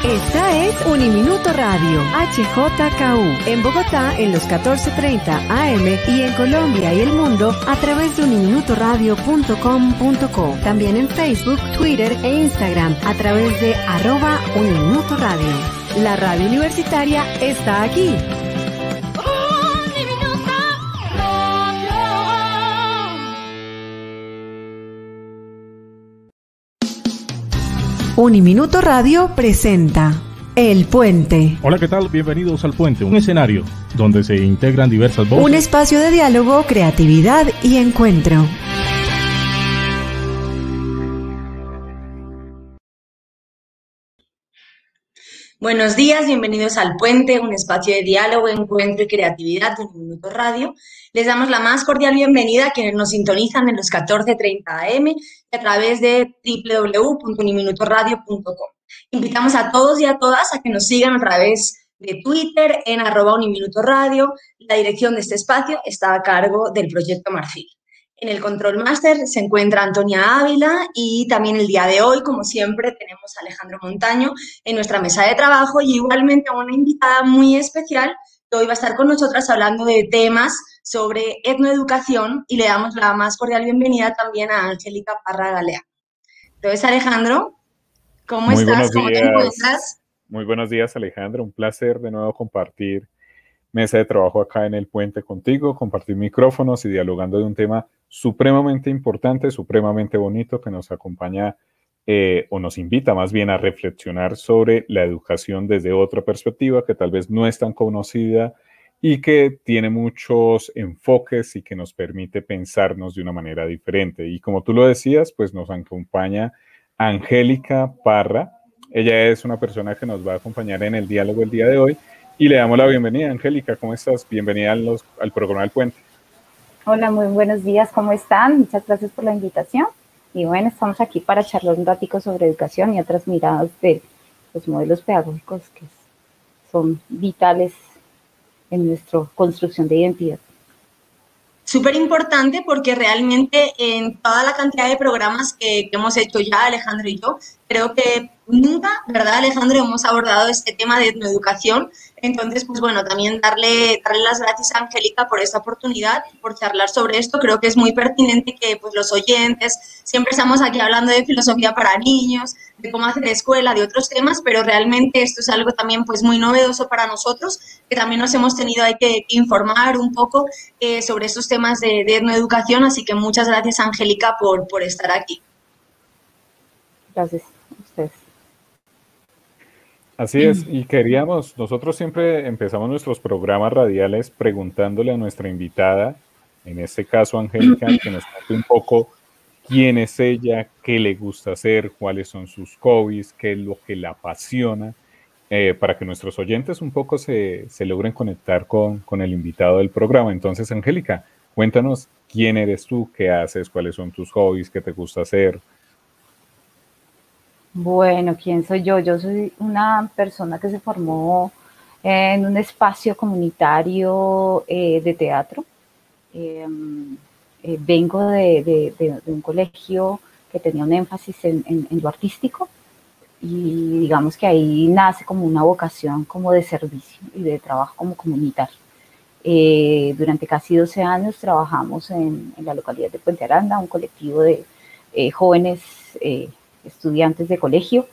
Esta es Uniminuto Radio, HJKU, en Bogotá en los 14:30 AM y en Colombia y el mundo a través de uniminutoradio.com.co. También en Facebook, Twitter e Instagram a través de @Uniminutoradio. La radio universitaria está aquí. Uniminuto Radio presenta El Puente. Hola, ¿qué tal? Bienvenidos al Puente, un escenario donde se integran diversas voces. Un espacio de diálogo, creatividad y encuentro. Buenos días, bienvenidos al Puente, un espacio de diálogo, encuentro y creatividad de Uniminuto Radio. Les damos la más cordial bienvenida a quienes nos sintonizan en los 14:30 AM y a través de www.uniminutoradio.com. Invitamos a todos y a todas a que nos sigan a través de Twitter en @Uniminutoradio. La dirección de este espacio está a cargo del Proyecto Marfil. En el Control Master se encuentra Antonia Ávila y también el día de hoy, como siempre, tenemos a Alejandro Montaño en nuestra mesa de trabajo y igualmente a una invitada muy especial que hoy va a estar con nosotras hablando de temas sobre etnoeducación y le damos la más cordial bienvenida también a Angélica Parra Galea. Entonces, Alejandro, ¿cómo estás? ¿Cómo te encuentras? Muy buenos días, Alejandro. Un placer de nuevo compartir mesa de trabajo acá en el Puente contigo, compartir micrófonos y dialogando de un tema supremamente importante, supremamente bonito que nos acompaña o nos invita más bien a reflexionar sobre la educación desde otra perspectiva que tal vez no es tan conocida y que tiene muchos enfoques y que nos permite pensarnos de una manera diferente. Y como tú lo decías, pues nos acompaña Angélica Parra. Ella es una persona que nos va a acompañar en el diálogo el día de hoy y le damos la bienvenida. Angélica, ¿cómo estás? Bienvenida al programa del Puente. Hola, muy buenos días, ¿cómo están? Muchas gracias por la invitación. Y bueno, estamos aquí para charlar un ratico sobre educación y otras miradas de los modelos pedagógicos que son vitales en nuestra construcción de identidad. Súper importante porque realmente en toda la cantidad de programas que hemos hecho ya, Alejandro y yo, creo que nunca, ¿verdad, Alejandro?, hemos abordado este tema de etnoeducación. Entonces, pues bueno, también darle las gracias a Angélica por esta oportunidad, por charlar sobre esto. Creo que es muy pertinente que pues, los oyentes, siempre estamos aquí hablando de filosofía para niños, de cómo hacer escuela, de otros temas, pero realmente esto es algo también pues muy novedoso para nosotros, que también nos hemos tenido que informar un poco sobre estos temas de etnoeducación. Así que muchas gracias, Angélica, por estar aquí. Gracias a ustedes. Así es, y nosotros siempre empezamos nuestros programas radiales preguntándole a nuestra invitada, en este caso Angélica, que nos cuente un poco quién es ella, qué le gusta hacer, cuáles son sus hobbies, qué es lo que la apasiona, para que nuestros oyentes un poco se logren conectar con el invitado del programa. Entonces, Angélica, cuéntanos quién eres tú, qué haces, cuáles son tus hobbies, qué te gusta hacer. Bueno, ¿quién soy yo? Yo soy una persona que se formó en un espacio comunitario de teatro. Vengo de un colegio que tenía un énfasis en lo artístico y digamos que ahí nace como una vocación como de servicio y de trabajo como comunitario. Durante casi 12 años trabajamos en la localidad de Puente Aranda, un colectivo de jóvenes estudiantes de colegio,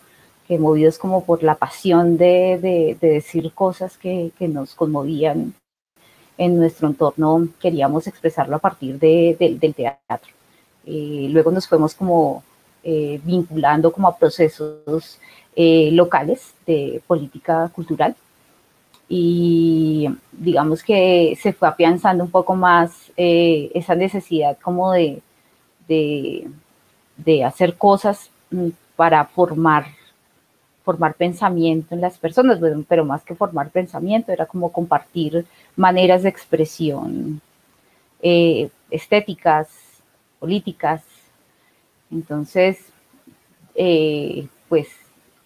que movidos como por la pasión de decir cosas que nos conmovían en nuestro entorno, queríamos expresarlo a partir del teatro. Luego nos fuimos como vinculando como a procesos locales de política cultural y digamos que se fue afianzando un poco más esa necesidad como de hacer cosas para formar pensamiento en las personas, pero más que formar pensamiento, era como compartir maneras de expresión estéticas, políticas. Entonces, pues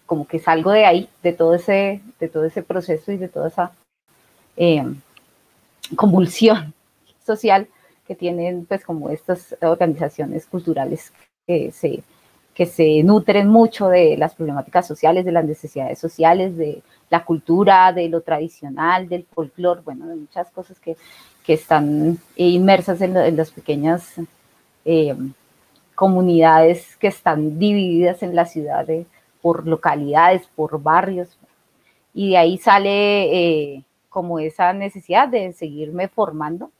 como que salgo de ahí, de todo ese proceso y de toda esa convulsión social que tienen pues como estas organizaciones culturales que que se nutren mucho de las problemáticas sociales, de las necesidades sociales, de la cultura, de lo tradicional, del folclore, bueno, de muchas cosas que están inmersas en las pequeñas comunidades que están divididas en la ciudad por localidades, por barrios, y de ahí sale como esa necesidad de seguirme formando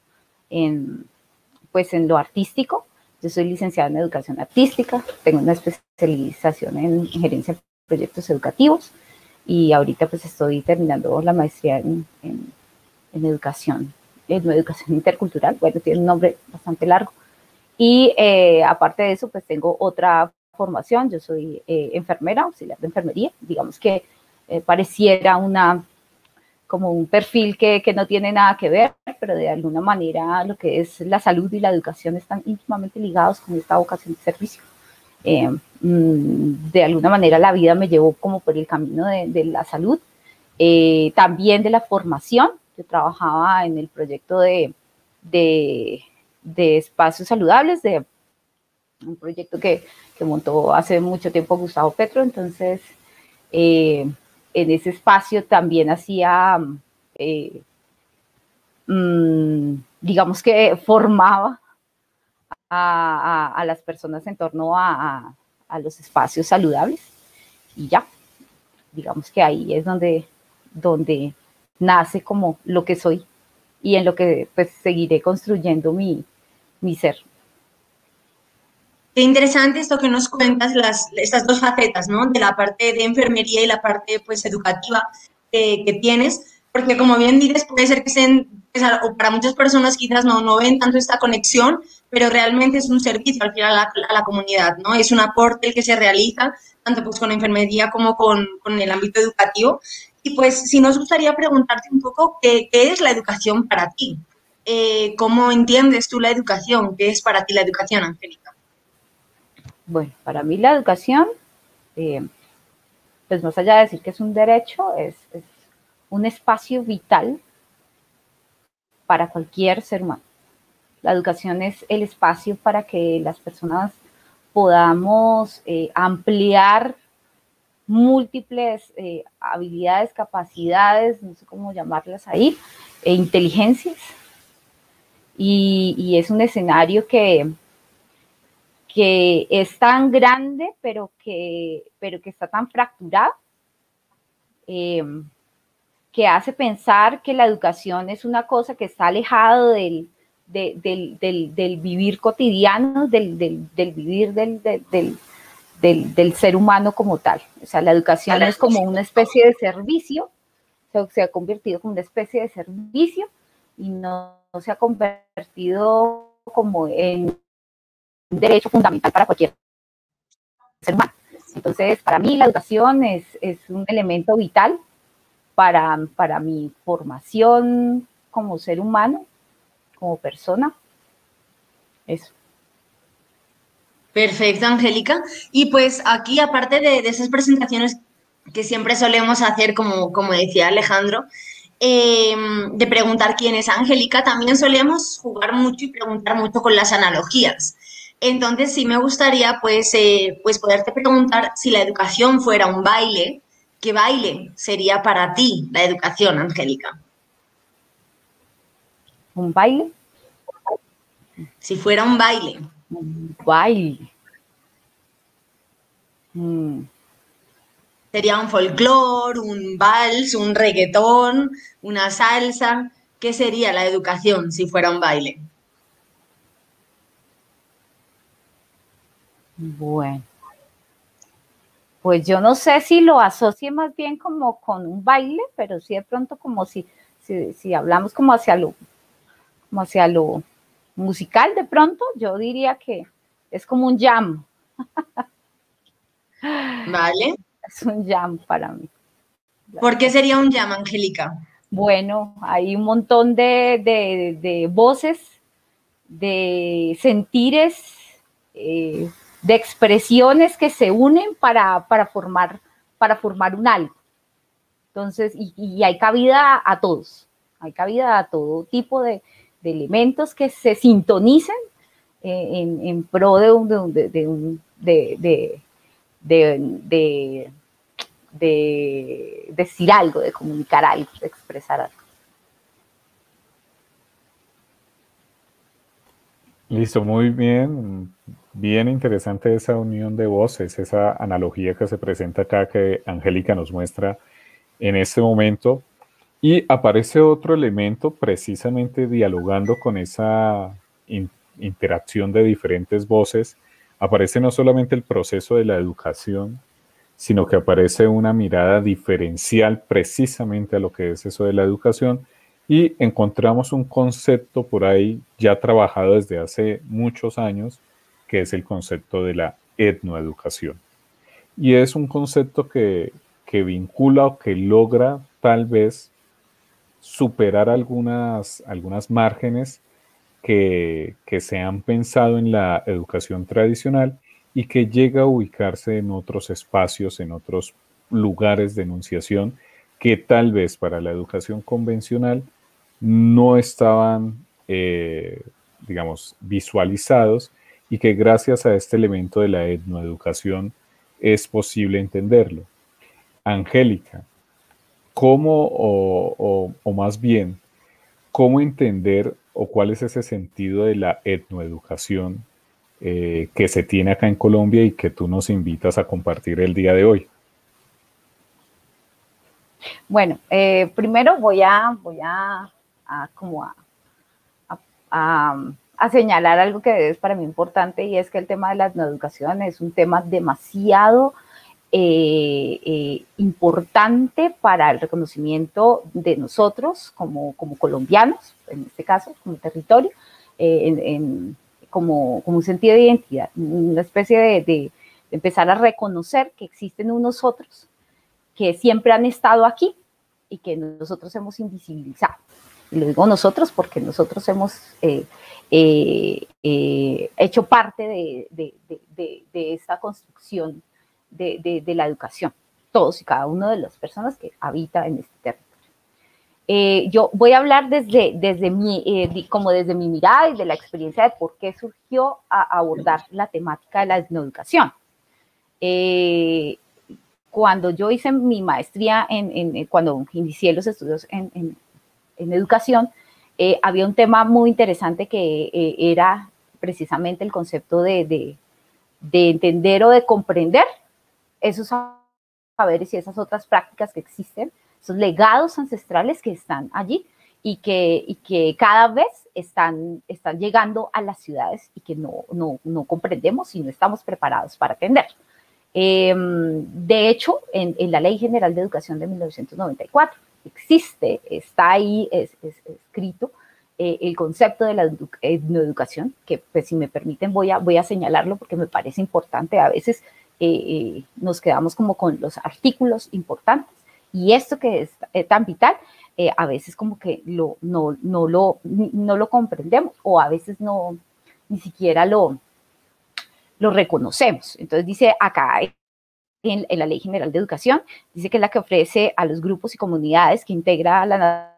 pues en lo artístico. Yo soy licenciada en educación artística, tengo una especialización en gerencia de proyectos educativos y ahorita pues estoy terminando la maestría en educación intercultural, bueno, tiene un nombre bastante largo. Y aparte de eso, pues tengo otra formación, yo soy enfermera, auxiliar de enfermería, digamos que pareciera como un perfil que no tiene nada que ver, pero de alguna manera lo que es la salud y la educación están íntimamente ligados con esta vocación de servicio. De alguna manera la vida me llevó como por el camino de la salud, también de la formación. Yo trabajaba en el proyecto de espacios saludables, de un proyecto que montó hace mucho tiempo Gustavo Petro, entonces en ese espacio también hacía, digamos que formaba a las personas en torno a los espacios saludables y ya, digamos que ahí es donde nace como lo que soy y en lo que pues seguiré construyendo mi ser. Qué interesante esto que nos cuentas, estas dos facetas, ¿no? De la parte de enfermería y la parte, pues, educativa que tienes, porque como bien dices, puede ser que o para muchas personas quizás no ven tanto esta conexión, pero realmente es un servicio al final a la comunidad, ¿no? Es un aporte el que se realiza, tanto pues con enfermería como con el ámbito educativo. Y pues, si nos gustaría preguntarte un poco, ¿qué es la educación para ti? ¿Cómo entiendes tú la educación? ¿Qué es para ti la educación, Angélica? Bueno, para mí la educación, pues más allá de decir que es un derecho, es un espacio vital para cualquier ser humano. La educación es el espacio para que las personas podamos ampliar múltiples habilidades, capacidades, no sé cómo llamarlas ahí, inteligencias. Y es un escenario que es tan grande, pero que está tan fracturado, que hace pensar que la educación es una cosa que está alejado del vivir cotidiano, del vivir del ser humano como tal. O sea, la educación es como una especie de servicio, se ha convertido como una especie de servicio y no se ha convertido como en un derecho fundamental para cualquier ser humano. Entonces, para mí la educación es un elemento vital para mi formación como ser humano, como persona. Eso. Perfecto, Angélica. Y pues aquí, aparte de esas presentaciones que siempre solemos hacer, como decía Alejandro, de preguntar quién es Angélica, también solemos jugar mucho y preguntar mucho con las analogías. Entonces, sí me gustaría, pues poderte preguntar si la educación fuera un baile, ¿qué baile sería para ti la educación, Angélica? ¿Un baile? Si fuera un baile. Un baile. ¿Sería un folclore, un vals, un reggaetón, una salsa? ¿Qué sería la educación si fuera un baile? Bueno, pues yo no sé si lo asocie más bien como con un baile, pero sí de pronto como si hablamos como hacia lo musical de pronto, yo diría que es como un jam. ¿Vale? Es un jam para mí. ¿Por qué sería un jam, Angélica? Bueno, hay un montón de voces, de sentires, de expresiones que se unen para formar un algo. Entonces, y hay cabida a todos, hay cabida a todo tipo de elementos que se sintonicen en pro de de decir algo, de comunicar algo, de expresar algo. Listo, muy bien. Bien interesante esa unión de voces, esa analogía que se presenta acá que Angélica nos muestra en este momento. Y aparece otro elemento precisamente dialogando con esa interacción de diferentes voces. Aparece no solamente el proceso de la educación, sino que aparece una mirada diferencial precisamente a lo que es eso de la educación y encontramos un concepto por ahí ya trabajado desde hace muchos años, que es el concepto de la etnoeducación. Y es un concepto que vincula o que logra tal vez superar algunas márgenes que se han pensado en la educación tradicional y que llega a ubicarse en otros espacios, en otros lugares de enunciación que tal vez para la educación convencional no estaban, digamos, visualizados y que gracias a este elemento de la etnoeducación es posible entenderlo. Angélica, ¿cómo o más bien, cómo entender o cuál es ese sentido de la etnoeducación que se tiene acá en Colombia y que tú nos invitas a compartir el día de hoy? Bueno, primero voy a señalar algo que es para mí importante, y es que el tema de la etnoeducación es un tema demasiado importante para el reconocimiento de nosotros como colombianos, en este caso, como territorio, como un sentido de identidad, una especie de empezar a reconocer que existen unos otros que siempre han estado aquí y que nosotros hemos invisibilizado. Y lo digo nosotros porque nosotros hemos hecho parte de esta construcción de la educación, todos y cada uno de las personas que habitan en este territorio. Yo voy a hablar desde mi mirada y de la experiencia de por qué surgió a abordar la temática de la etnoeducación. Cuando yo hice mi maestría, cuando inicié los estudios en educación, había un tema muy interesante que era precisamente el concepto de entender o de comprender esos saberes y esas otras prácticas que existen, esos legados ancestrales que están allí y que cada vez están llegando a las ciudades y que no comprendemos y no estamos preparados para atender. De hecho, en la Ley General de Educación de 1994 existe, está ahí escrito el concepto de la etnoeducación, que pues, si me permiten voy a señalarlo porque me parece importante. A veces nos quedamos como con los artículos importantes y esto que es tan vital, a veces como que no lo comprendemos o a veces ni siquiera lo reconocemos. Entonces dice acá en la Ley General de Educación, dice que es la que ofrece a los grupos y comunidades que integra la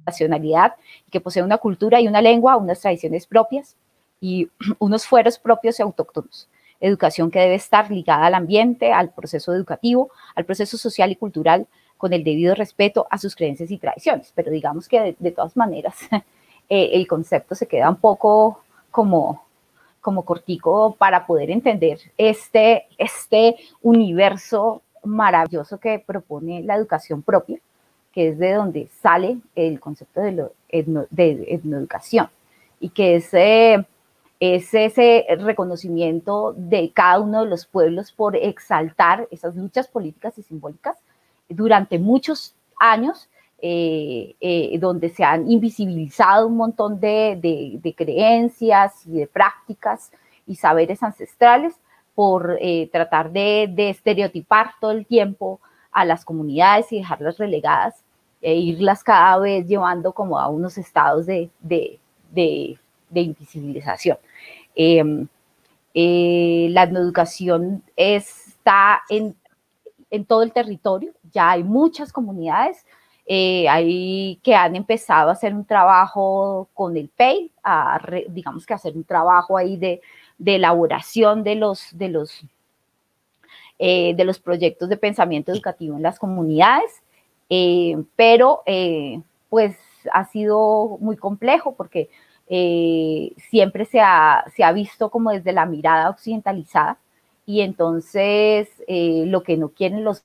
nacionalidad y que posee una cultura y una lengua, unas tradiciones propias y unos fueros propios y autóctonos. Educación que debe estar ligada al ambiente, al proceso educativo, al proceso social y cultural, con el debido respeto a sus creencias y tradiciones. Pero digamos que de todas maneras el concepto se queda un poco como cortico para poder entender este universo maravilloso que propone la educación propia, que es de donde sale el concepto de etnoeducación, y que es ese reconocimiento de cada uno de los pueblos por exaltar esas luchas políticas y simbólicas durante muchos años, donde se han invisibilizado un montón de creencias y de prácticas y saberes ancestrales por tratar de estereotipar todo el tiempo a las comunidades y dejarlas relegadas e irlas cada vez llevando como a unos estados de invisibilización. La etnoeducación está en todo el territorio, ya hay muchas comunidades que han empezado a hacer un trabajo con el PEI, digamos que hacer un trabajo ahí de elaboración de los de los proyectos de pensamiento educativo en las comunidades, pero pues ha sido muy complejo porque siempre se ha visto como desde la mirada occidentalizada, y entonces lo que no quieren los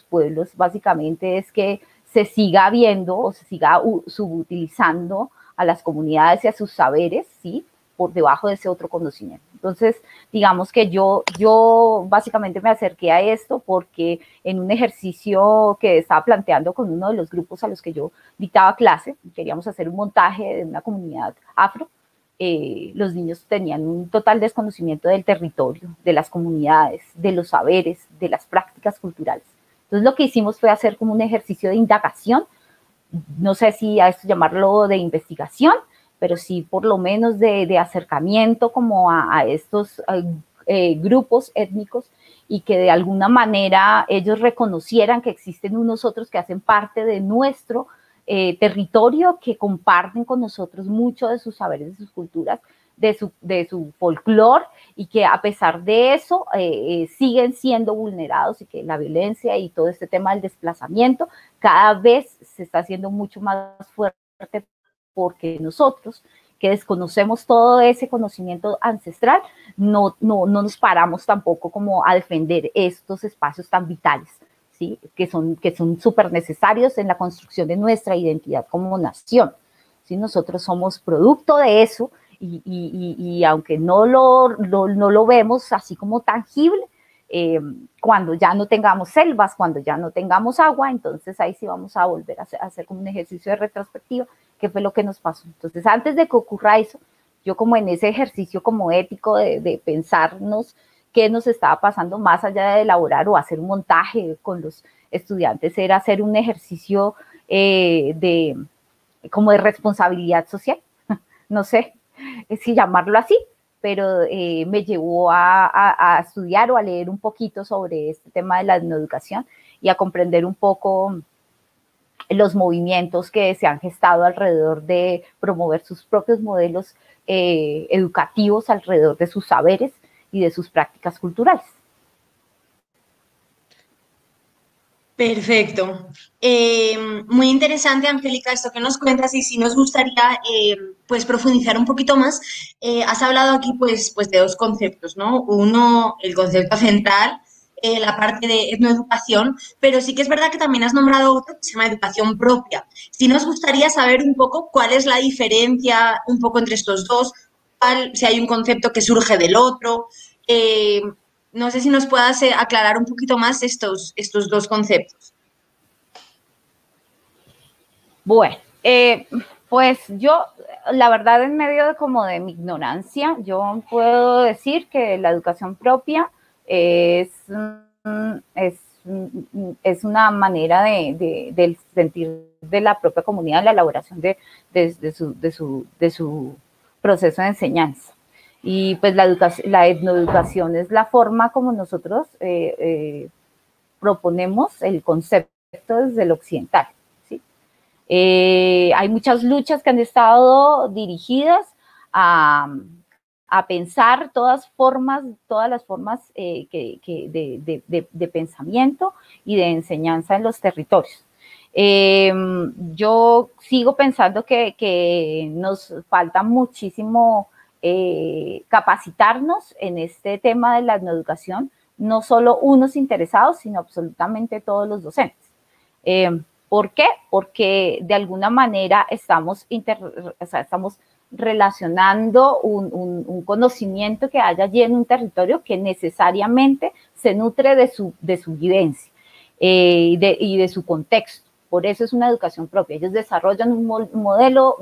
pueblos básicamente es que se siga viendo o se siga subutilizando a las comunidades y a sus saberes, ¿sí?, por debajo de ese otro conocimiento. Entonces, digamos que yo básicamente me acerqué a esto porque en un ejercicio que estaba planteando con uno de los grupos a los que yo dictaba clase, queríamos hacer un montaje de una comunidad afro. Los niños tenían un total desconocimiento del territorio, de las comunidades, de los saberes, de las prácticas culturales. Entonces lo que hicimos fue hacer como un ejercicio de indagación, no sé si a esto llamarlo de investigación, pero sí por lo menos de acercamiento como a estos grupos étnicos, y que de alguna manera ellos reconocieran que existen unos otros que hacen parte de nuestro territorio, que comparten con nosotros mucho de sus saberes, de sus culturas, de su folclore, y que a pesar de eso siguen siendo vulnerados, y que la violencia y todo este tema del desplazamiento cada vez se está haciendo mucho más fuerte, porque nosotros, que desconocemos todo ese conocimiento ancestral, no nos paramos tampoco como a defender estos espacios tan vitales, ¿sí?, que son súper necesarios en la construcción de nuestra identidad como nación, ¿sí? Nosotros somos producto de eso, y aunque no lo vemos así como tangible, cuando ya no tengamos selvas, cuando ya no tengamos agua, entonces ahí sí vamos a volver a hacer como un ejercicio de retrospectiva, qué fue lo que nos pasó. Entonces, antes de que ocurra eso, yo como en ese ejercicio como ético de pensarnos qué nos estaba pasando, más allá de elaborar o hacer un montaje con los estudiantes, era hacer un ejercicio como de responsabilidad social, no sé si llamarlo así, pero me llevó a estudiar o a leer un poquito sobre este tema de la etnoeducación y a comprender un poco los movimientos que se han gestado alrededor de promover sus propios modelos educativos alrededor de sus saberes y de sus prácticas culturales. Perfecto. Muy interesante, Angélica, esto que nos cuentas, y si nos gustaría pues profundizar un poquito más. Has hablado aquí pues de dos conceptos, ¿no? Uno, el concepto central, la parte de etnoeducación, pero sí que es verdad que también has nombrado otro que se llama educación propia. Si nos gustaría saber un poco cuál es la diferencia un poco entre estos dos, si hay un concepto que surge del otro. No sé si nos puedas aclarar un poquito más estos dos conceptos. Bueno, pues yo, la verdad, en medio de mi ignorancia, yo puedo decir que la educación propia es una manera del sentir de la propia comunidad, la elaboración de su proceso de enseñanza. Y pues la etnoeducación es la forma como nosotros proponemos el concepto desde el occidental, ¿sí? Hay muchas luchas que han estado dirigidas a pensar todas las formas de pensamiento y de enseñanza en los territorios. Yo sigo pensando que nos falta muchísimo capacitarnos en este tema de la etnoeducación, no solo unos interesados, sino absolutamente todos los docentes. ¿Por qué? Porque de alguna manera estamos relacionando un conocimiento que haya allí en un territorio que necesariamente se nutre de su vivencia y de su contexto. Por eso es una educación propia. Ellos desarrollan un modelo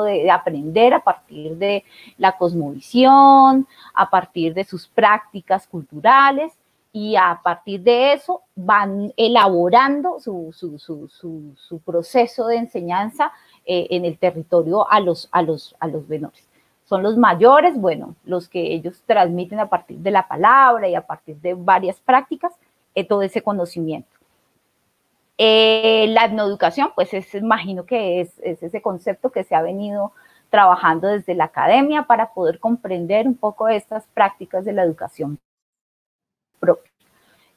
de aprender a partir de la cosmovisión, a partir de sus prácticas culturales, y a partir de eso van elaborando su proceso de enseñanza en el territorio a los menores. Son los mayores, bueno, los que ellos transmiten a partir de la palabra y a partir de varias prácticas todo ese conocimiento. La etnoeducación, pues imagino que es ese concepto que se ha venido trabajando desde la academia para poder comprender un poco estas prácticas de la educación propio.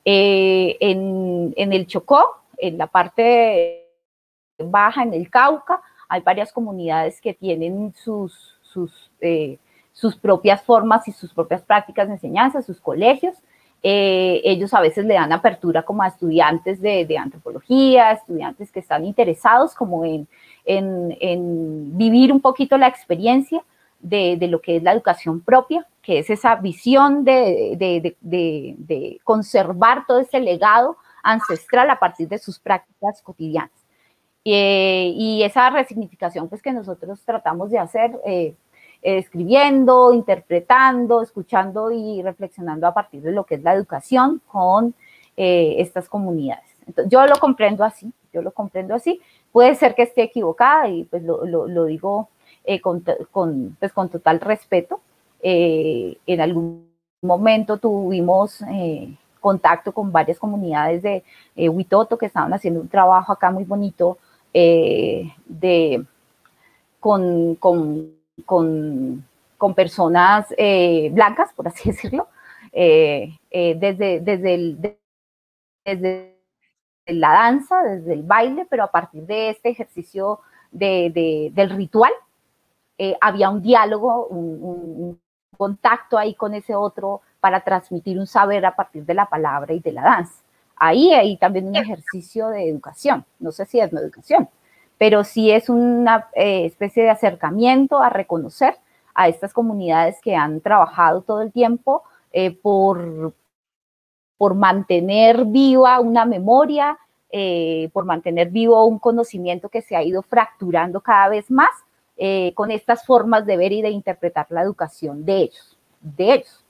En el Chocó, en la parte baja, en el Cauca, hay varias comunidades que tienen sus propias formas y sus propias prácticas de enseñanza, sus colegios. Ellos a veces le dan apertura como a estudiantes de antropología, estudiantes que están interesados como en vivir un poquito la experiencia de lo que es la educación propia, que es esa visión de conservar todo ese legado ancestral a partir de sus prácticas cotidianas. Y esa resignificación pues, que nosotros tratamos de hacer escribiendo, interpretando, escuchando y reflexionando a partir de lo que es la educación con estas comunidades. Entonces, yo lo comprendo así. Puede ser que esté equivocada y pues lo digo con total respeto. En algún momento tuvimos contacto con varias comunidades de Huitoto que estaban haciendo un trabajo acá muy bonito con personas blancas, por así decirlo, desde la danza, desde el baile, pero a partir de este ejercicio del ritual, había un diálogo, un contacto ahí con ese otro para transmitir un saber a partir de la palabra y de la danza. Ahí hay también un ejercicio de educación, no sé si es una educación, pero sí es una especie de acercamiento a reconocer a estas comunidades que han trabajado todo el tiempo por mantener viva una memoria, por mantener vivo un conocimiento que se ha ido fracturando cada vez más con estas formas de ver y de interpretar la educación de ellos,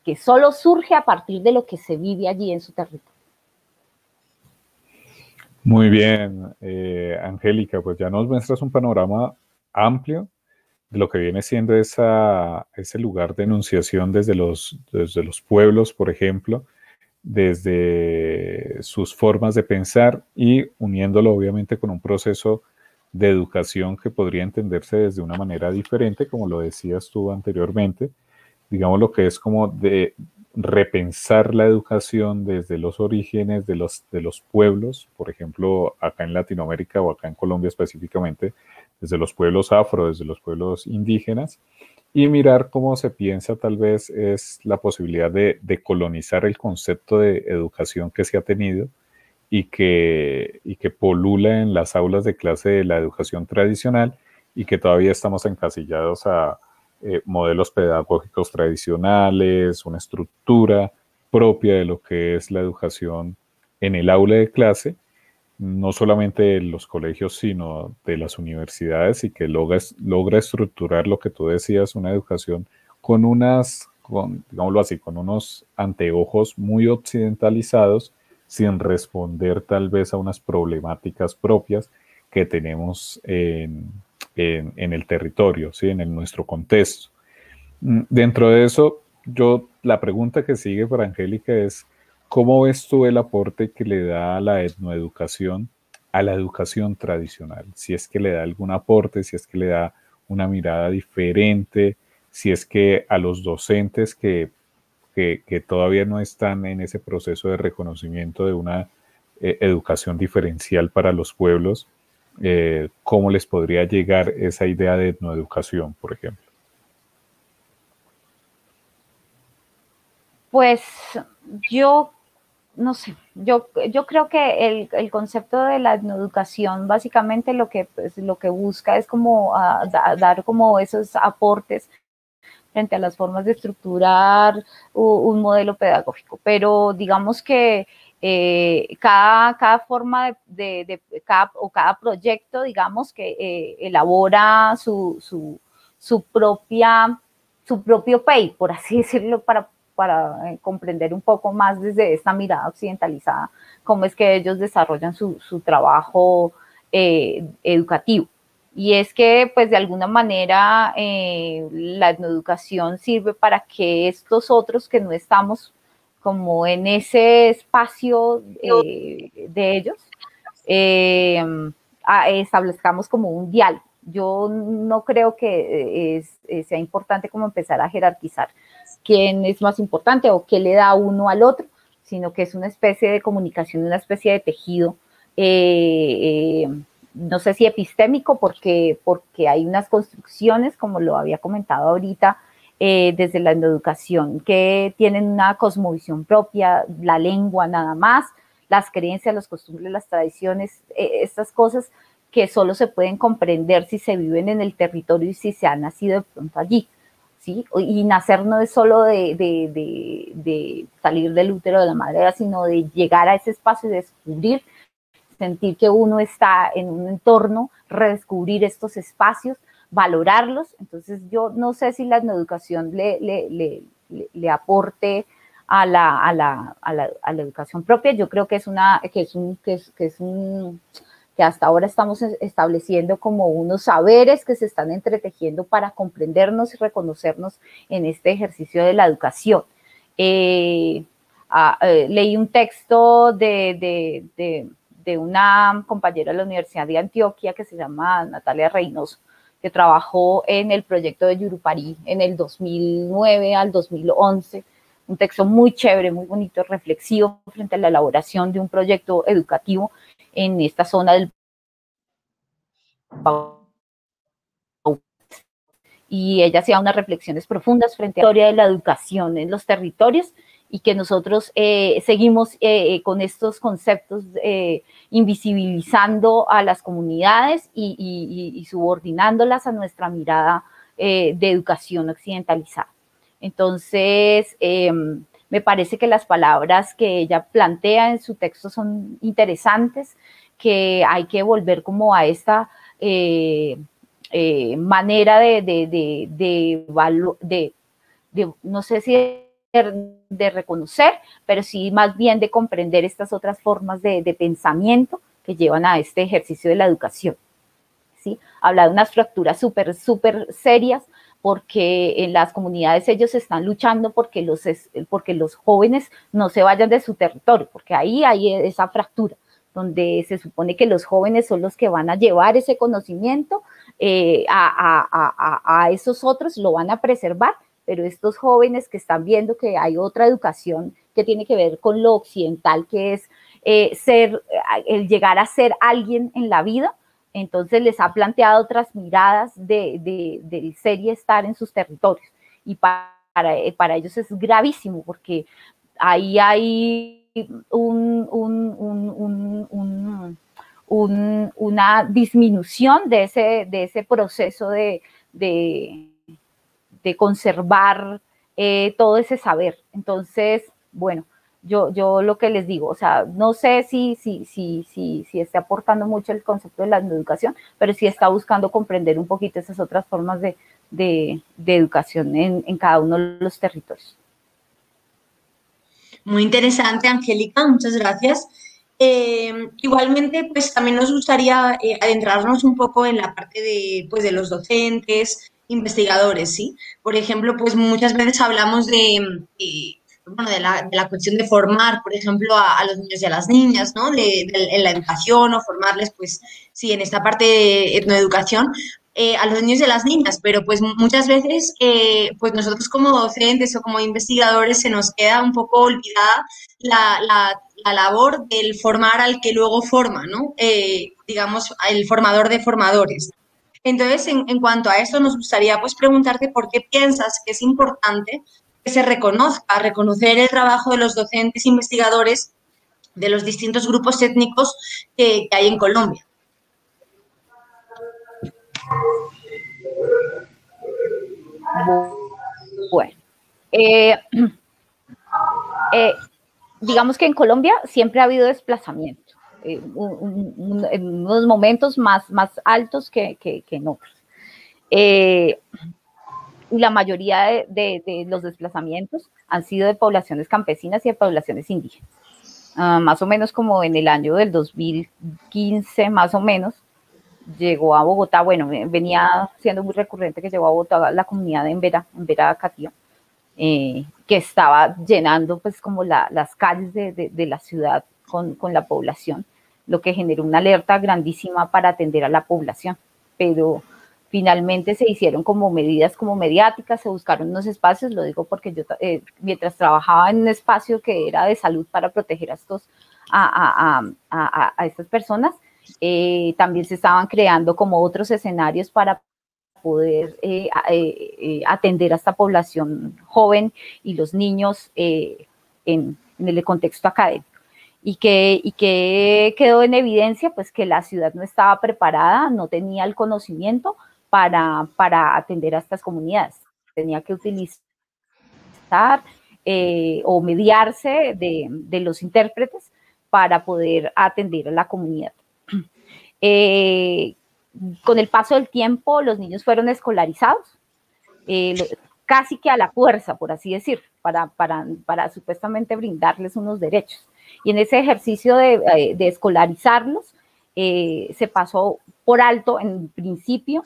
que solo surge a partir de lo que se vive allí en su territorio. Muy bien, Angélica, pues ya nos muestras un panorama amplio de lo que viene siendo ese lugar de enunciación desde los pueblos, por ejemplo, desde sus formas de pensar y uniéndolo obviamente con un proceso de educación que podría entenderse desde una manera diferente, como lo decías tú anteriormente, digamos lo que es como de repensar la educación desde los orígenes de los pueblos, por ejemplo, acá en Latinoamérica o acá en Colombia específicamente, desde los pueblos afro, desde los pueblos indígenas, y mirar cómo se piensa tal vez es la posibilidad de colonizar el concepto de educación que se ha tenido y que polula en las aulas de clase de la educación tradicional y que todavía estamos encasillados a modelos pedagógicos tradicionales, una estructura propia de lo que es la educación en el aula de clase, no solamente de los colegios, sino de las universidades y que logra estructurar lo que tú decías, una educación digámoslo así, con unos anteojos muy occidentalizados, sin responder tal vez a unas problemáticas propias que tenemos en el territorio, ¿sí? En nuestro contexto. Dentro de eso, la pregunta que sigue para Angélica es, ¿cómo ves tú el aporte que le da la etnoeducación a la educación tradicional? Si es que le da algún aporte, si es que le da una mirada diferente, si es que a los docentes que todavía no están en ese proceso de reconocimiento de una educación diferencial para los pueblos, ¿cómo les podría llegar esa idea de etnoeducación, por ejemplo? Pues yo no sé, yo creo que el concepto de la etnoeducación básicamente lo que busca es como dar como esos aportes frente a las formas de estructurar un modelo pedagógico, pero digamos que cada forma cada proyecto, digamos que elabora su propio PEI, por así decirlo, para comprender un poco más desde esta mirada occidentalizada cómo es que ellos desarrollan su trabajo educativo. Y es que, pues, de alguna manera, la etnoeducación sirve para que estos otros que no estamos como en ese espacio de ellos, establezcamos como un diálogo. Yo no creo que sea importante como empezar a jerarquizar quién es más importante o qué le da uno al otro, sino que es una especie de comunicación, una especie de tejido, no sé si epistémico, porque hay unas construcciones, como lo había comentado ahorita, desde la educación, que tienen una cosmovisión propia, la lengua nada más, las creencias, las costumbres, las tradiciones, estas cosas que solo se pueden comprender si se viven en el territorio y si se ha nacido de pronto allí, ¿sí? Y nacer no es solo de salir del útero de la madre, sino de llegar a ese espacio y descubrir, sentir que uno está en un entorno, redescubrir estos espacios, valorarlos. Entonces yo no sé si la educación le aporte a la educación propia. Yo creo que que hasta ahora estamos estableciendo como unos saberes que se están entretejiendo para comprendernos y reconocernos en este ejercicio de la educación. Leí un texto de una compañera de la Universidad de Antioquia que se llama Natalia Reynoso, que trabajó en el proyecto de Yurupari en el 2009 al 2011, un texto muy chévere, muy bonito, reflexivo frente a la elaboración de un proyecto educativo en esta zona del y ella hacía unas reflexiones profundas frente a la historia de la educación en los territorios y que nosotros seguimos con estos conceptos invisibilizando a las comunidades y subordinándolas a nuestra mirada de educación occidentalizada. Entonces, me parece que las palabras que ella plantea en su texto son interesantes, que hay que volver como a esta manera no sé si de reconocer, pero sí más bien de comprender estas otras formas de pensamiento que llevan a este ejercicio de la educación, ¿sí? Habla de unas fracturas súper serias, porque en las comunidades ellos están luchando porque los jóvenes no se vayan de su territorio, porque ahí hay esa fractura, donde se supone que los jóvenes son los que van a llevar ese conocimiento a esos otros, lo van a preservar, pero estos jóvenes que están viendo que hay otra educación que tiene que ver con lo occidental, que es el llegar a ser alguien en la vida, entonces les ha planteado otras miradas del ser y estar en sus territorios. Y para ellos es gravísimo, porque ahí hay una disminución de ese proceso de conservar todo ese saber. Entonces, bueno, yo lo que les digo, o sea, no sé si está aportando mucho el concepto de la educación, pero sí está buscando comprender un poquito esas otras formas de educación en cada uno de los territorios. Muy interesante, Angélica, muchas gracias. Igualmente, pues también nos gustaría adentrarnos un poco en la parte de los docentes, investigadores, ¿sí? Por ejemplo, pues muchas veces hablamos de la cuestión de formar, por ejemplo, a los niños y a las niñas, ¿no? En la educación o formarles, pues sí, en esta parte de etnoeducación, a los niños y a las niñas, pero pues muchas veces, pues nosotros como docentes o como investigadores se nos queda un poco olvidada la labor del formar al que luego forma, ¿no? Digamos, el formador de formadores. Entonces, en cuanto a esto, nos gustaría pues preguntarte por qué piensas que es importante que se reconocer el trabajo de los docentes investigadores de los distintos grupos étnicos que hay en Colombia. Bueno, digamos que en Colombia siempre ha habido desplazamiento, en unos momentos más altos que en otros. La mayoría de los desplazamientos han sido de poblaciones campesinas y de poblaciones indígenas. Más o menos como en el año del 2015, más o menos, llegó a Bogotá, bueno, venía siendo muy recurrente que llegó a Bogotá la comunidad de Emberá Catío, que estaba llenando pues como las calles de la ciudad con la población, lo que generó una alerta grandísima para atender a la población, pero Finalmente se hicieron como medidas como mediáticas, se buscaron unos espacios, lo digo porque yo mientras trabajaba en un espacio que era de salud para proteger a estas personas, también se estaban creando como otros escenarios para poder atender a esta población joven y los niños en el contexto académico. Y que quedó en evidencia pues que la ciudad no estaba preparada, no tenía el conocimiento para atender a estas comunidades. Tenía que utilizar o mediarse de los intérpretes para poder atender a la comunidad. Con el paso del tiempo, los niños fueron escolarizados, casi que a la fuerza, por así decir, para supuestamente brindarles unos derechos. Y en ese ejercicio de escolarizarlos, se pasó por alto, en principio,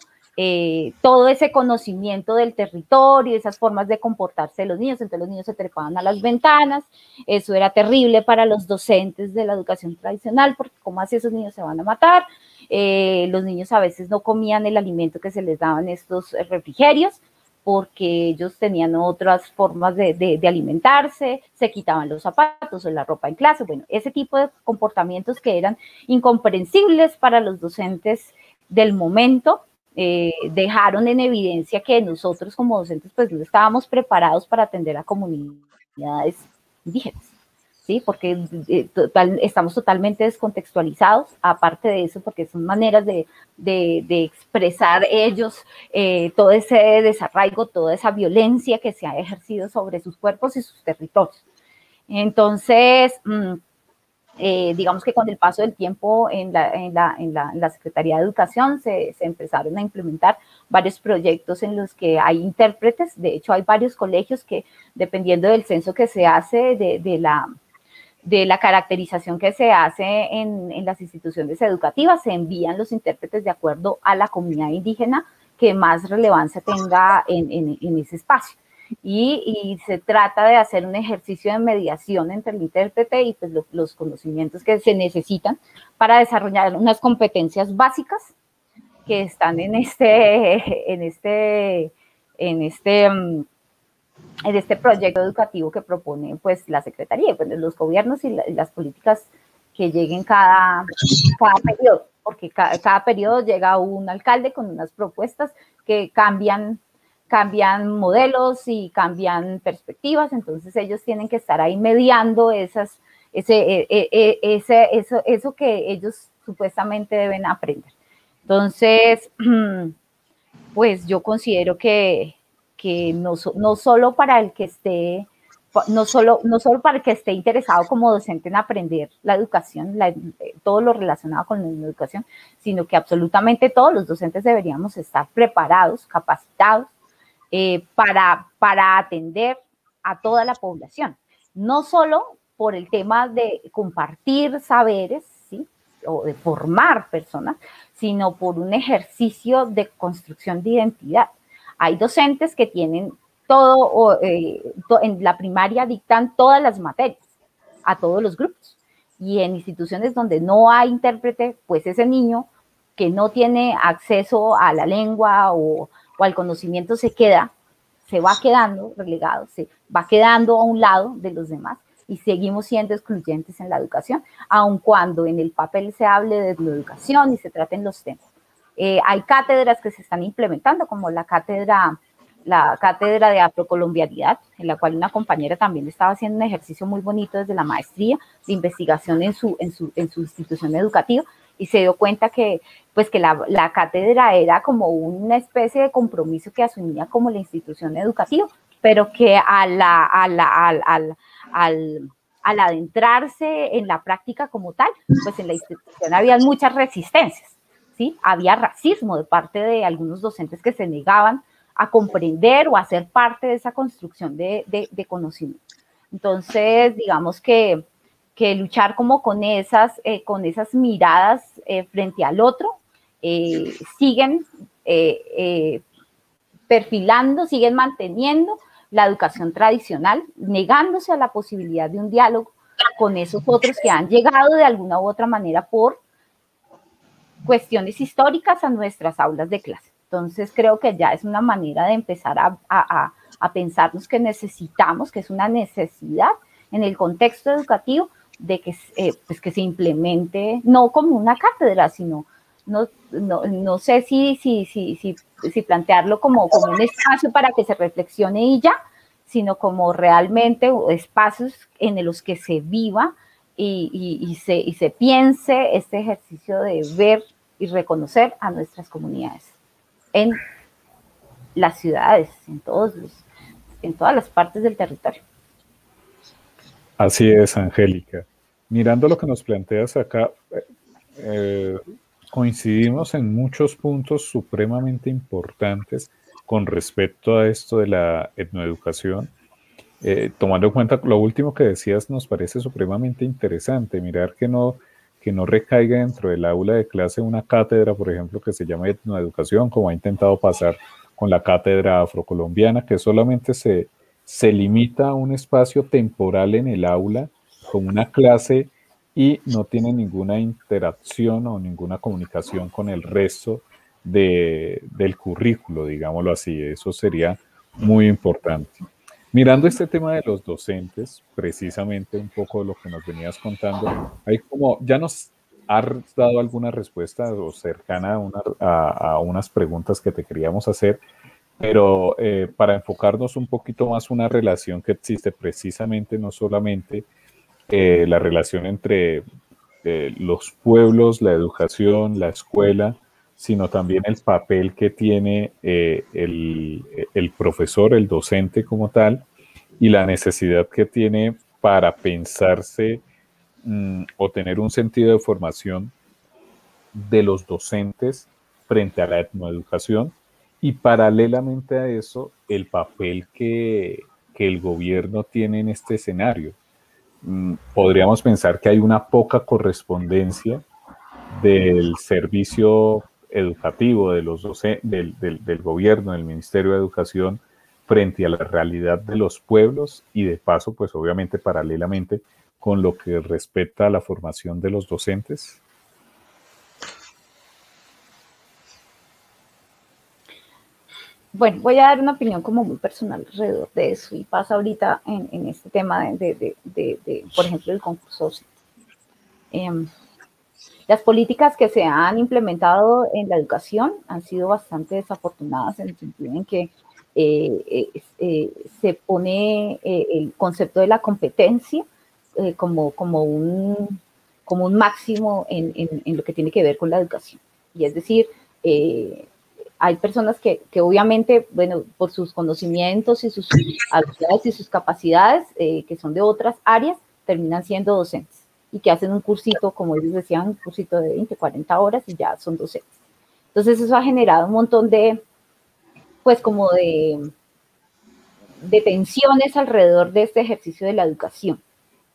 todo ese conocimiento del territorio, esas formas de comportarse de los niños. Entonces los niños se trepaban a las ventanas, eso era terrible para los docentes de la educación tradicional, porque ¿cómo así esos niños se van a matar? Los niños a veces no comían el alimento que se les daban estos refrigerios, porque ellos tenían otras formas de alimentarse, se quitaban los zapatos o la ropa en clase. Bueno, ese tipo de comportamientos que eran incomprensibles para los docentes del momento, dejaron en evidencia que nosotros como docentes pues no estábamos preparados para atender a comunidades indígenas, ¿sí? Porque estamos totalmente descontextualizados, aparte de eso, porque son maneras de expresar ellos todo ese desarraigo, toda esa violencia que se ha ejercido sobre sus cuerpos y sus territorios. Entonces, digamos que con el paso del tiempo en la Secretaría de Educación se empezaron a implementar varios proyectos en los que hay intérpretes. De hecho, hay varios colegios que, dependiendo del censo que se hace, de la caracterización que se hace en las instituciones educativas, se envían los intérpretes de acuerdo a la comunidad indígena que más relevancia tenga en ese espacio. Y se trata de hacer un ejercicio de mediación entre el intérprete y pues los conocimientos que se necesitan para desarrollar unas competencias básicas que están en este proyecto educativo que propone pues la Secretaría, pues, los gobiernos y las políticas que lleguen cada periodo, porque cada periodo llega un alcalde con unas propuestas que cambian modelos y cambian perspectivas. Entonces ellos tienen que estar ahí mediando eso que ellos supuestamente deben aprender. Entonces, pues yo considero que no solo para el que esté, no solo para el que esté interesado como docente en aprender la educación, todo lo relacionado con la educación, sino que absolutamente todos los docentes deberíamos estar preparados, capacitados, para atender a toda la población, no solo por el tema de compartir saberes, ¿sí? O de formar personas, sino por un ejercicio de construcción de identidad. Hay docentes que tienen todo, en la primaria dictan todas las materias a todos los grupos, y en instituciones donde no hay intérprete, pues ese niño que no tiene acceso a la lengua o al conocimiento se va quedando relegado, se va quedando a un lado de los demás, y seguimos siendo excluyentes en la educación, aun cuando en el papel se hable de educación y se traten los temas. Hay cátedras que se están implementando, como la cátedra de afrocolombianidad, en la cual una compañera también estaba haciendo un ejercicio muy bonito desde la maestría de investigación en su institución educativa, y se dio cuenta que la cátedra era como una especie de compromiso que asumía como la institución educativa, pero que al adentrarse en la práctica como tal, pues en la institución había muchas resistencias, ¿sí? Había racismo de parte de algunos docentes que se negaban a comprender o a ser parte de esa construcción de conocimiento. Entonces, digamos que luchar como con esas miradas frente al otro, siguen perfilando, siguen manteniendo la educación tradicional, negándose a la posibilidad de un diálogo con esos otros que han llegado de alguna u otra manera por cuestiones históricas a nuestras aulas de clase. Entonces creo que ya es una manera de empezar a pensarnos que necesitamos, que es una necesidad en el contexto educativo de que, pues que se implemente, no como una cátedra, sino, no sé si plantearlo como un espacio para que se reflexione y ya, sino como realmente espacios en los que se viva y se piense este ejercicio de ver y reconocer a nuestras comunidades en las ciudades, en todas las partes del territorio. Así es, Angélica. Mirando lo que nos planteas acá, coincidimos en muchos puntos supremamente importantes con respecto a esto de la etnoeducación. Tomando en cuenta lo último que decías, nos parece supremamente interesante mirar que no recaiga dentro del aula de clase una cátedra, por ejemplo, que se llama etnoeducación, como ha intentado pasar con la cátedra afrocolombiana, que solamente se limita a un espacio temporal en el aula con una clase y no tiene ninguna interacción o ninguna comunicación con el resto del currículo, digámoslo así. Eso sería muy importante. Mirando este tema de los docentes, precisamente un poco de lo que nos venías contando, hay como, ya nos has dado alguna respuesta o cercana a unas preguntas que te queríamos hacer, pero para enfocarnos un poquito más una relación que existe precisamente, no solamente la relación entre los pueblos, la educación, la escuela, sino también el papel que tiene el profesor, el docente como tal, y la necesidad que tiene para pensarse o tener un sentido de formación de los docentes frente a la etnoeducación, y paralelamente a eso, el papel que el gobierno tiene en este escenario. Podríamos pensar que hay una poca correspondencia del servicio educativo de los del gobierno, del Ministerio de Educación, frente a la realidad de los pueblos y de paso, pues obviamente paralelamente con lo que respecta a la formación de los docentes. Bueno, voy a dar una opinión como muy personal alrededor de eso y pasa ahorita en este tema por ejemplo, del concurso docente. Las políticas que se han implementado en la educación han sido bastante desafortunadas en el sentido en que se pone el concepto de la competencia como un máximo en lo que tiene que ver con la educación. Y es decir, hay personas que obviamente, bueno, por sus conocimientos y sus habilidades y sus capacidades, que son de otras áreas, terminan siendo docentes y que hacen un cursito, como ellos decían, un cursito de 20, 40 horas y ya son docentes. Entonces eso ha generado un montón de, pues como de tensiones alrededor de este ejercicio de la educación.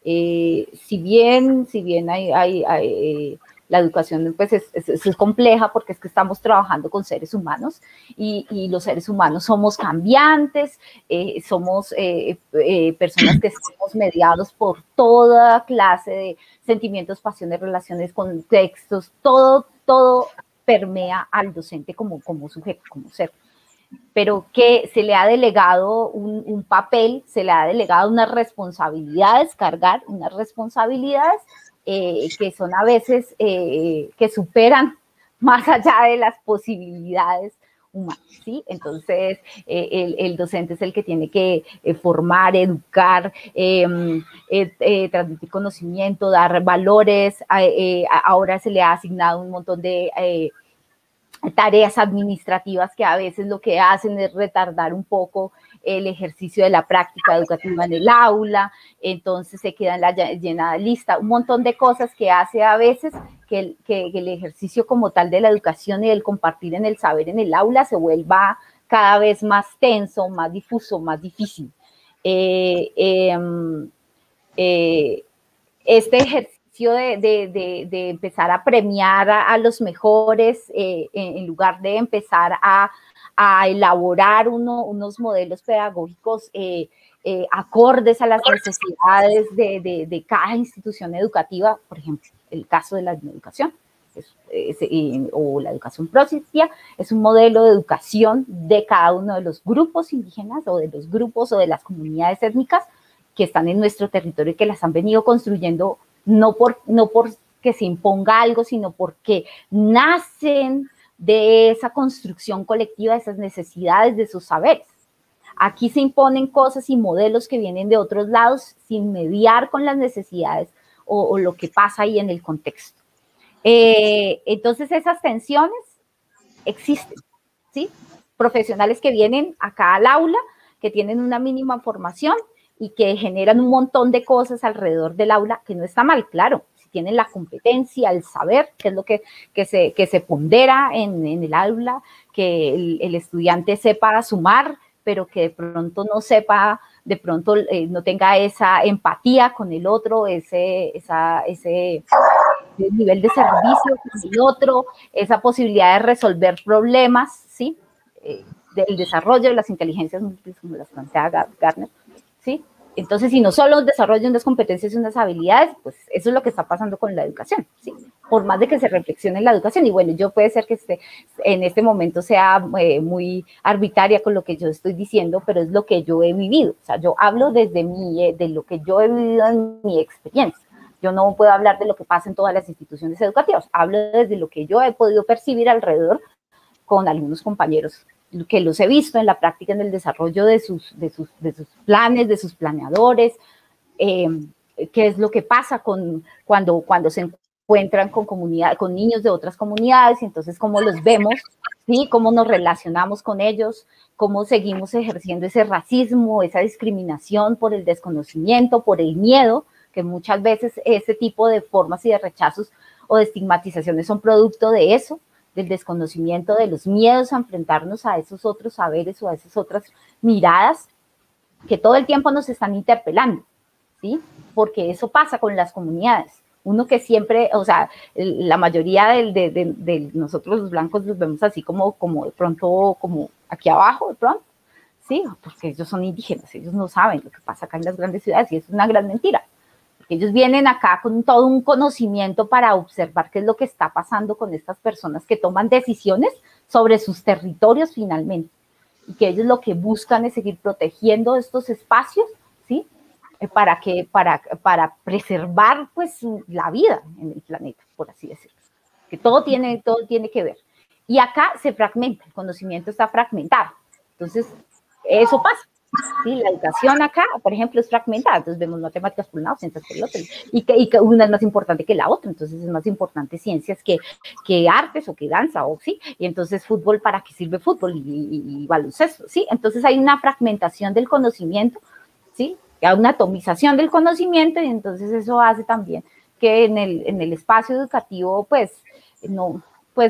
Si bien hay la educación pues es compleja porque es que estamos trabajando con seres humanos y los seres humanos somos cambiantes, somos personas que estamos mediados por toda clase de sentimientos, pasiones, relaciones, contextos, todo permea al docente como sujeto, como ser. Pero que se le ha delegado un papel, se le ha delegado unas responsabilidades, cargar unas responsabilidades que son a veces que superan más allá de las posibilidades humanas, ¿sí? Entonces, el docente es el que tiene que formar, educar, transmitir conocimiento, dar valores. Ahora se le ha asignado un montón de tareas administrativas que a veces lo que hacen es retardar un poco el ejercicio de la práctica educativa en el aula, entonces se queda en la llenada lista, un montón de cosas que hace a veces que el ejercicio como tal de la educación y del compartir en el saber en el aula se vuelva cada vez más tenso, más difuso, más difícil. Este ejercicio de empezar a premiar a los mejores en lugar de empezar a elaborar unos modelos pedagógicos acordes a las necesidades de cada institución educativa, por ejemplo, el caso de la educación, o la educación propia, es un modelo de educación de cada uno de los grupos indígenas o de los grupos o de las comunidades étnicas que están en nuestro territorio y que las han venido construyendo no por que se imponga algo, sino porque nacen de esa construcción colectiva, de esas necesidades, de sus saberes. Aquí se imponen cosas y modelos que vienen de otros lados sin mediar con las necesidades o lo que pasa ahí en el contexto. Entonces esas tensiones existen, ¿sí? Profesionales que vienen acá al aula, que tienen una mínima formación y que generan un montón de cosas alrededor del aula, que no está mal, claro, si tienen la competencia, el saber, que es lo que se pondera en el aula, que el estudiante sepa sumar, pero que de pronto no sepa, de pronto no tenga esa empatía con el otro, ese nivel de servicio con el otro, esa posibilidad de resolver problemas, ¿sí? Del desarrollo de las inteligencias múltiples, como las plantea Gardner, ¿sí? Entonces, si no solo desarrollan unas competencias y unas habilidades, pues eso es lo que está pasando con la educación, ¿sí? Por más de que se reflexione en la educación, y bueno, yo puede ser que en este momento sea muy arbitraria con lo que yo estoy diciendo, pero es lo que yo he vivido, o sea, yo hablo desde de lo que yo he vivido en mi experiencia. Yo no puedo hablar de lo que pasa en todas las instituciones educativas, hablo desde lo que yo he podido percibir alrededor con algunos compañeros que los he visto en la práctica, en el desarrollo de sus planes, de sus planeadores, qué es lo que pasa cuando se encuentran con niños de otras comunidades, y entonces cómo los vemos, ¿sí? Cómo nos relacionamos con ellos, cómo seguimos ejerciendo ese racismo, esa discriminación por el desconocimiento, por el miedo, que muchas veces ese tipo de formas y de rechazos o de estigmatizaciones son producto de eso, del desconocimiento, de los miedos a enfrentarnos a esos otros saberes o a esas otras miradas que todo el tiempo nos están interpelando, ¿sí? Porque eso pasa con las comunidades. Uno que siempre, o sea, la mayoría de nosotros los blancos los vemos así como de pronto, como aquí abajo de pronto, ¿sí? Porque ellos son indígenas, ellos no saben lo que pasa acá en las grandes ciudades y es una gran mentira. Ellos vienen acá con todo un conocimiento para observar qué es lo que está pasando con estas personas que toman decisiones sobre sus territorios finalmente, y que ellos lo que buscan es seguir protegiendo estos espacios, ¿sí? Para preservar pues la vida en el planeta, por así decirlo. Que todo tiene que ver. Y acá se fragmenta, el conocimiento está fragmentado. Entonces, eso pasa. Sí, la educación acá, por ejemplo, es fragmentada, entonces vemos matemáticas por un lado, ciencias por el otro, y que una es más importante que la otra, entonces es más importante ciencias que artes o que danza, o sí, y entonces fútbol, ¿para qué sirve fútbol? Y baloncesto, sí, entonces hay una fragmentación del conocimiento, sí, hay una atomización del conocimiento, y entonces eso hace también que en el espacio educativo, pues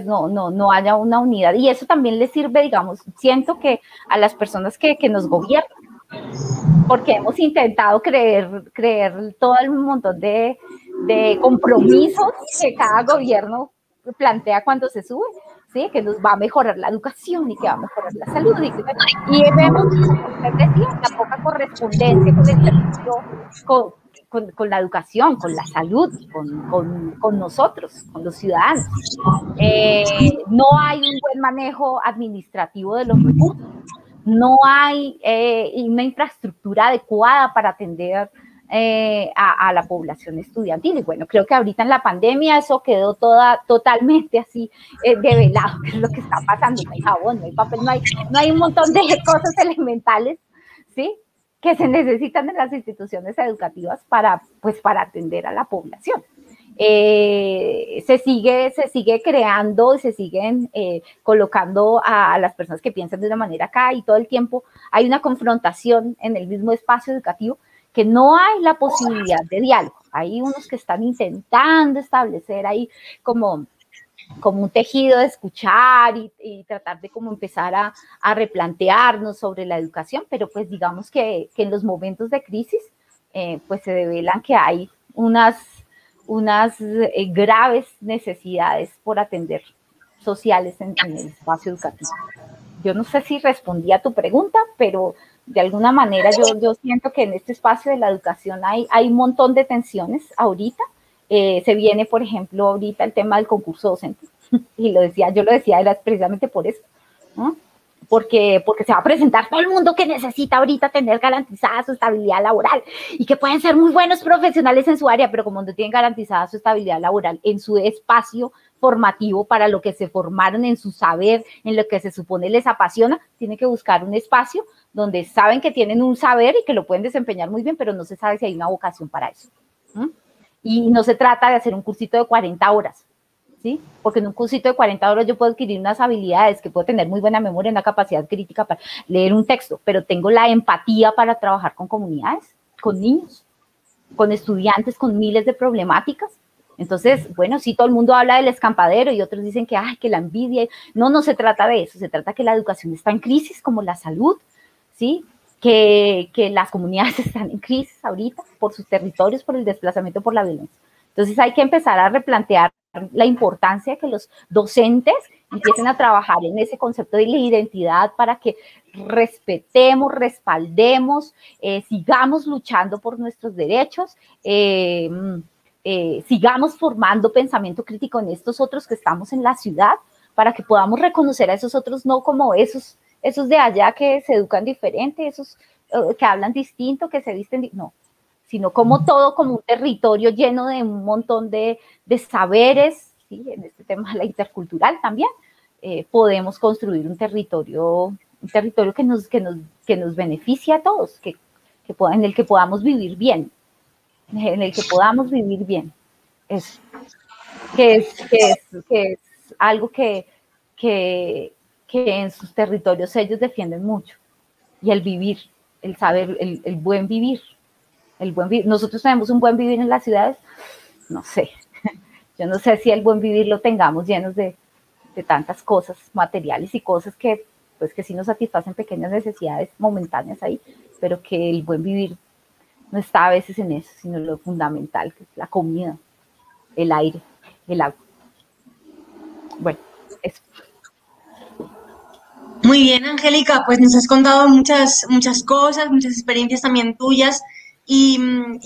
no haya una unidad, y eso también le sirve, digamos, siento que a las personas que nos gobiernan, porque hemos intentado creer todo el montón de compromisos que cada gobierno plantea cuando se sube, ¿sí? Que nos va a mejorar la educación y que va a mejorar la salud, y vemos, como usted decía, la poca correspondencia con el servicio, con la educación, con la salud, con nosotros, con los ciudadanos. No hay un buen manejo administrativo de los recursos, no hay una infraestructura adecuada para atender a la población estudiantil. Y bueno, creo que ahorita en la pandemia eso quedó totalmente así develado, que es lo que está pasando. No hay jabón, no hay papel, no hay un montón de cosas elementales, ¿sí?, que se necesitan en las instituciones educativas para atender a la población. Se sigue creando, se siguen colocando a las personas que piensan de una manera acá, y todo el tiempo hay una confrontación en el mismo espacio educativo, que no hay la posibilidad de diálogo. Hay unos que están intentando establecer ahí como un tejido de escuchar y tratar de como empezar a replantearnos sobre la educación, pero pues digamos que en los momentos de crisis pues se develan que hay unas graves necesidades por atender sociales en el espacio educativo. Yo no sé si respondí a tu pregunta, pero de alguna manera yo siento que en este espacio de la educación hay un montón de tensiones ahorita, Se viene, por ejemplo, ahorita el tema del concurso docente, y yo lo decía, era precisamente por eso, ¿no? Porque se va a presentar todo el mundo que necesita ahorita tener garantizada su estabilidad laboral y que pueden ser muy buenos profesionales en su área, pero como no tienen garantizada su estabilidad laboral en su espacio formativo para lo que se formaron, en su saber, en lo que se supone les apasiona, tienen que buscar un espacio donde saben que tienen un saber y que lo pueden desempeñar muy bien, pero no se sabe si hay una vocación para eso. Y no se trata de hacer un cursito de 40 horas, ¿sí? Porque en un cursito de 40 horas yo puedo adquirir unas habilidades, que puedo tener muy buena memoria, una capacidad crítica para leer un texto, pero tengo la empatía para trabajar con comunidades, con niños, con estudiantes, con miles de problemáticas. Entonces, bueno, sí, todo el mundo habla del escampadero y otros dicen que, ay, que la envidia. No se trata de eso, se trata que la educación está en crisis, como la salud, ¿sí? Que las comunidades están en crisis ahorita por sus territorios, por el desplazamiento, por la violencia. Entonces hay que empezar a replantear la importancia de que los docentes empiecen a trabajar en ese concepto de la identidad para que respetemos, respaldemos, sigamos luchando por nuestros derechos, sigamos formando pensamiento crítico en estos otros que estamos en la ciudad, para que podamos reconocer a esos otros no como esos de allá que se educan diferente, esos que hablan distinto, que se visten, no, sino como todo, como un territorio lleno de un montón de saberes, ¿sí? En este tema la intercultural también, podemos construir un territorio que nos beneficie a todos, en el que podamos vivir bien, Eso, que es algo que en sus territorios ellos defienden mucho, y el vivir, el saber, el buen vivir, nosotros tenemos un buen vivir en las ciudades, no sé, yo no sé si el buen vivir lo tengamos llenos de tantas cosas materiales y cosas que sí nos satisfacen pequeñas necesidades momentáneas ahí, pero que el buen vivir no está a veces en eso, sino en lo fundamental, que es la comida, el aire, el agua. Bueno, eso. Muy bien, Angélica, pues nos has contado muchas cosas, muchas experiencias también tuyas. Y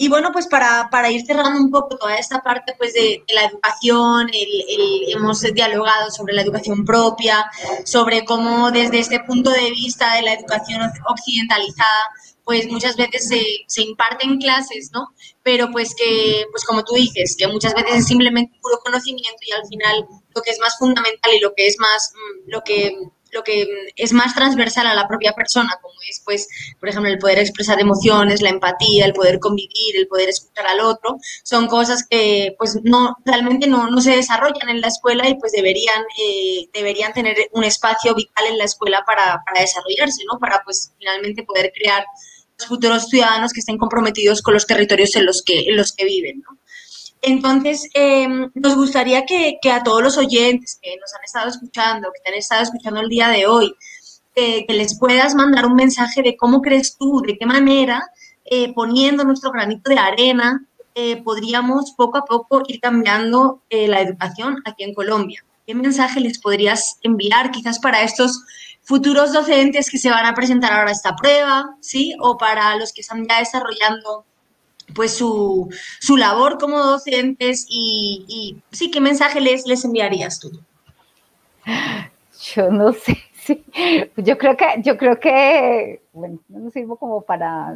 bueno, pues para ir cerrando un poco toda esta parte pues de la educación, hemos dialogado sobre la educación propia, sobre cómo desde este punto de vista de la educación occidentalizada, pues muchas veces se imparten clases, ¿no? Pero pues que, pues como tú dices, que muchas veces es simplemente puro conocimiento y al final lo que es más fundamental y lo que es más, lo que es más transversal a la propia persona, como es, pues, por ejemplo, el poder expresar emociones, la empatía, el poder convivir, el poder escuchar al otro, son cosas que, pues, realmente no se desarrollan en la escuela y, pues, deberían tener un espacio vital en la escuela para desarrollarse, ¿no? Para, pues, finalmente poder crear los futuros ciudadanos que estén comprometidos con los territorios en los que viven, ¿no? Entonces, nos gustaría que a todos los oyentes que nos han estado escuchando, que te han estado escuchando el día de hoy, que les puedas mandar un mensaje de cómo crees tú, de qué manera, poniendo nuestro granito de arena, podríamos poco a poco ir cambiando la educación aquí en Colombia. ¿Qué mensaje les podrías enviar quizás para estos futuros docentes que se van a presentar ahora a esta prueba, ¿sí? O para los que están ya desarrollando pues su labor como docentes y sí, ¿qué mensaje les enviarías tú? Yo no sé, sí. Yo creo que bueno, no sirvo como para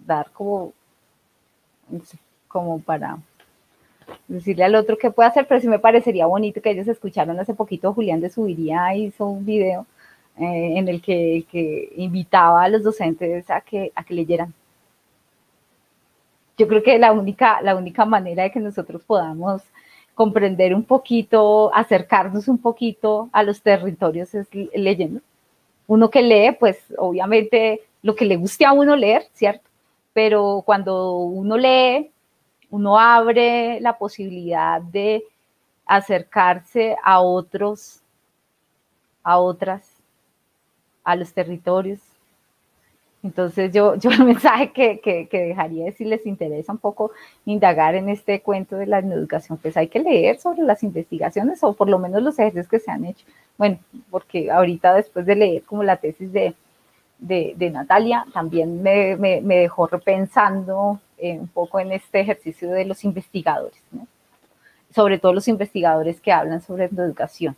dar como, no sé, como para decirle al otro qué puede hacer, pero sí me parecería bonito que ellos escucharon hace poquito, Julián de Subiría hizo un video en el que invitaba a los docentes a que leyeran. Yo creo que la única manera de que nosotros podamos comprender un poquito, acercarnos un poquito a los territorios es leyendo. Uno que lee, pues obviamente lo que le guste a uno leer, ¿cierto? Pero cuando uno lee, uno abre la posibilidad de acercarse a otros, a otras, a los territorios. Entonces yo el mensaje que dejaría es, si les interesa un poco indagar en este cuento de la educación, pues hay que leer sobre las investigaciones o por lo menos los ejercicios que se han hecho. Bueno, porque ahorita después de leer como la tesis de Natalia, también me dejó repensando un poco en este ejercicio de los investigadores, ¿no? Sobre todo los investigadores que hablan sobre educación.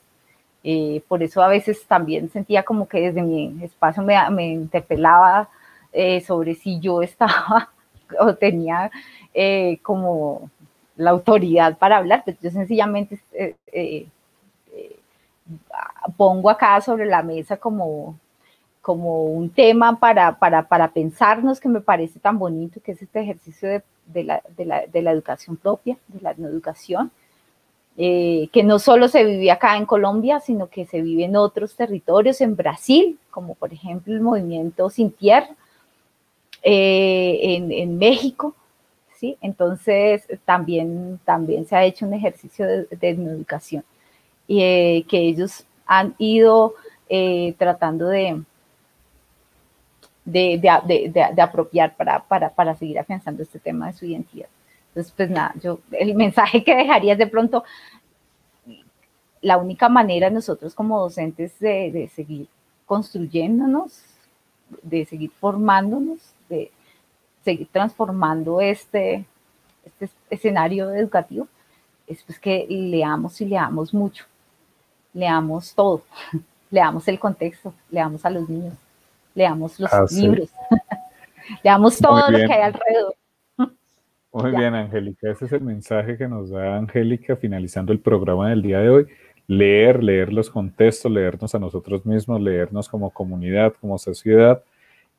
Por eso a veces también sentía como que desde mi espacio me interpelaba sobre si yo estaba o tenía como la autoridad para hablar, pero yo sencillamente pongo acá sobre la mesa como un tema para pensarnos, que me parece tan bonito, que es este ejercicio de la educación propia, de la educación, que no solo se vive acá en Colombia, sino que se vive en otros territorios, en Brasil, como por ejemplo el movimiento Sin Tierra, en México, ¿sí? Entonces también se ha hecho un ejercicio de educación, que ellos han ido tratando de apropiar para seguir afianzando este tema de su identidad. Entonces, pues nada, el mensaje que dejaría es de pronto, la única manera nosotros como docentes de seguir construyéndonos, de seguir formándonos, de seguir transformando este escenario educativo, es pues que leamos y leamos mucho, leamos todo, leamos el contexto, leamos a los niños, leamos los libros, leamos todo lo que hay alrededor. Muy bien, Angélica, ese es el mensaje que nos da Angélica finalizando el programa del día de hoy. Leer los contextos, leernos a nosotros mismos, leernos como comunidad, como sociedad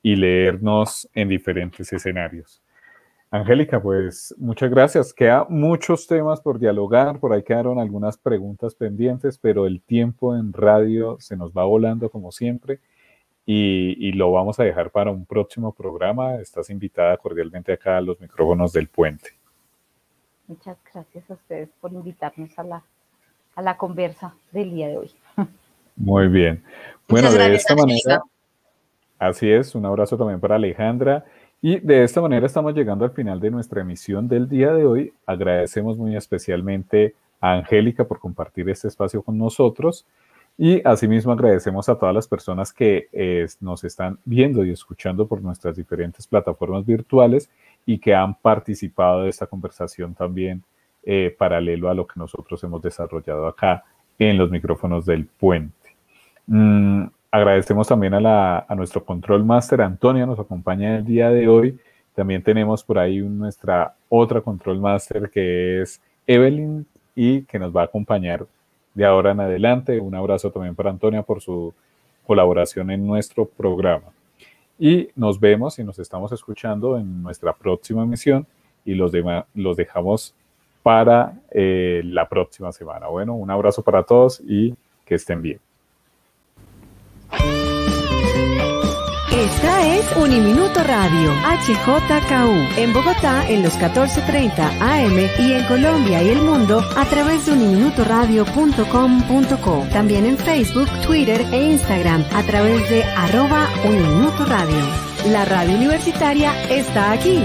y leernos en diferentes escenarios. Angélica, pues muchas gracias. Quedan muchos temas por dialogar, por ahí quedaron algunas preguntas pendientes, pero el tiempo en radio se nos va volando como siempre. Y lo vamos a dejar para un próximo programa. Estás invitada cordialmente acá a los micrófonos del Puente. Muchas gracias a ustedes por invitarnos a la conversa del día de hoy. Muy bien. Bueno, de esta manera, así es, un abrazo también para Alejandra. Y de esta manera estamos llegando al final de nuestra emisión del día de hoy. Agradecemos muy especialmente a Angélica por compartir este espacio con nosotros. Y asimismo agradecemos a todas las personas que nos están viendo y escuchando por nuestras diferentes plataformas virtuales y que han participado de esta conversación también paralelo a lo que nosotros hemos desarrollado acá en los micrófonos del Puente. Agradecemos también a nuestro Control Master, Antonia, nos acompaña el día de hoy. También tenemos por ahí nuestra otra Control Master, que es Evelyn, y que nos va a acompañar de ahora en adelante. Un abrazo también para Antonia por su colaboración en nuestro programa. Y nos vemos y nos estamos escuchando en nuestra próxima emisión y los dejamos para la próxima semana. Bueno, un abrazo para todos y que estén bien. Esta es Uniminuto Radio, HJKU, en Bogotá en los 14:30 AM y en Colombia y el mundo a través de uniminutoradio.com.co. También en Facebook, Twitter e Instagram a través de @Uniminuto Radio. La radio universitaria está aquí.